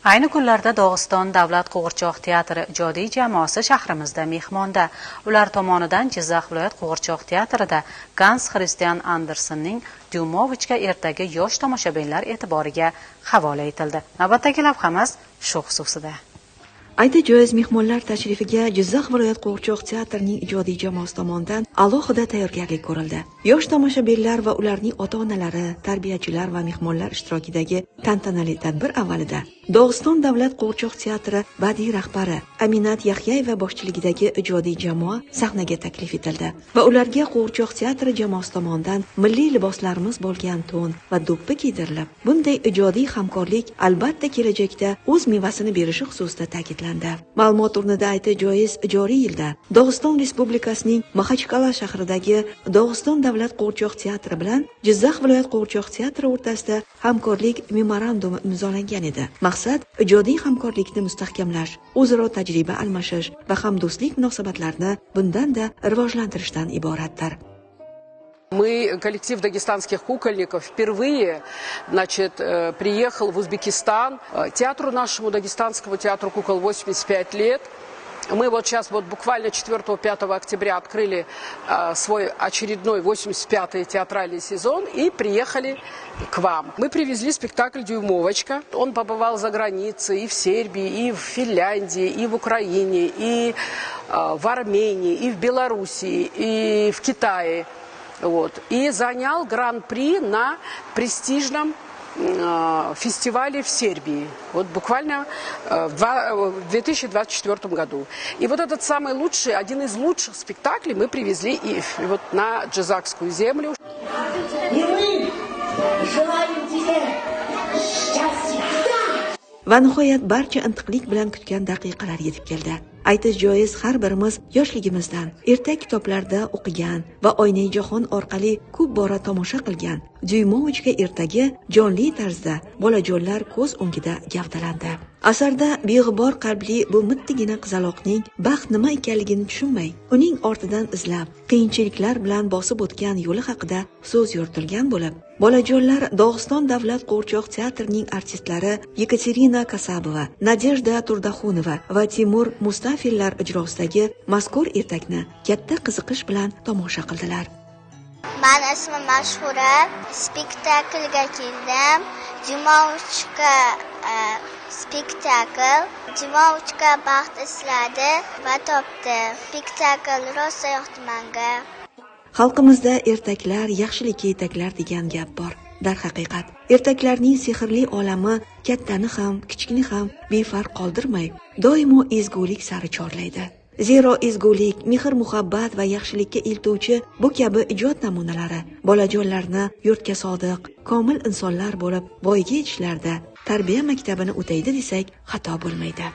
Ayni kunlarda Dog'iston davlat qo'g'irchoq teatri ijodiy jamoasi shahrimizda mehmonda. Ular tomonidan Jizzax viloyat qo'g'irchoq teatrida Gans Xristian Andersenning Dyumovichga ertagi yosh tomoshabinlar e'tiboriga havola etildi. Navbatdagi lavhamiz shu xususida. Ayta joiz, mehmonlar tashrifiga Jizzax viloyat qo'g'irchoq teatrining ijodiy jamoasi tomonidan alohida tayyorgarlik ko'rildi. Yosh tomoshabinlar va ularning ota-onalari, tarbiyachilar va mehmonlar ishtirokidagi tantanali tadbir avvalida Dog'iston davlat qo'g'irchoq teatri badiiy rahbari Aminat Yaxyayeva boshchiligidagi ijodiy jamoa sahnaga taklif etildi va ularga qo'g'irchoq teatri jamoasi tomonidan milliy liboslarimiz bo'lgan to'n va do'ppi kiydirilib, bunday ijodiy hamkorlik albatta kelajakda o'z mevasini berishi xususida ta'kidlandi. Ma'lumot o'rnida ayta joiz, joriy yilda Dog'iston Respublikasining Maxachqal'a shahridagi Dog'iston davlat qo'g'irchoq teatri bilan Jizzax viloyat qo'g'irchoq teatri o'rtasida hamkorlik memorandumi imzolangan edi. Maqsad ijodiy hamkorlikni mustahkamlash, o'zaro tajriba almashish va hamdo'stlik munosabatlarini bundanda rivojlantirishdan iboratdir. Мы, коллектив дагестанских кукольников, впервые, приехал в Узбекистан. Театру нашему, Дагестанскому театру кукол, 85 лет. Мы вот сейчас буквально 4-5 октября открыли свой очередной 85-й театральный сезон и приехали к вам. Мы привезли спектакль «Дюймовочка». Он побывал за границей и в Сербии, и в Финляндии, и в Украине, и в Армении, и в Белоруссии, и в Китае. И занял гран-при на престижном фестивале в Сербии, буквально в 2024 году. И этот самый лучший, один из лучших спектаклей мы привезли и на Джизакскую землю. И мы желаем тебе счастья. Va nihoyat barcha intiqlik bilan kutgan daqiqalar yetib keldi. Aytish joiz, har birimiz yoshligimizdan ertak kitoblarda o'qigan va oynai jahon orqali ko'p bora tomosha qilgan Dyumovichga ertagi jonli tarzda bolajonlar ko'z o'ngida gavdalandi. Asarda beg'ubor qalbli bu mittigina qizaloqning baxt nima ekanligini tushunmay, uning ortidan izlab, qiyinchiliklar bilan bosib o'tgan yo'li haqida so'z yuritilgan bo'lib, bolajonlar Dog'iston davlat qo'g'irchoq teatrining artistlari Yekaterina Kasabova, Nadejda Turdaxunova va Timur Mustafillar ijrosidagi mazkur ertakni katta qiziqish bilan tomosha qildilar. Men ismim Mashhura, spektaklga keldim. Dyumovichga spektakl. Dyumovichga baxt izladi va topdi. Spektakl rosa yoqdi menga. Xalqimizda ertaklar yaxshilikka yetaklar degan gap bor. Darhaqiqat, ertaklarning sehrli olami kattani ham, kichikni ham befarq qoldirmay, doimo ezgulik sari chorlaydi. Zero ezgulik, mehr-muhabbat va yaxshilikka eltuvchi bu kabi ijod namunalari bolajonlarni yurtga sodiq, komil insonlar bo'lib voyaga yetishlarida tarbiya maktabini o'taydi desak xato bo'lmaydi.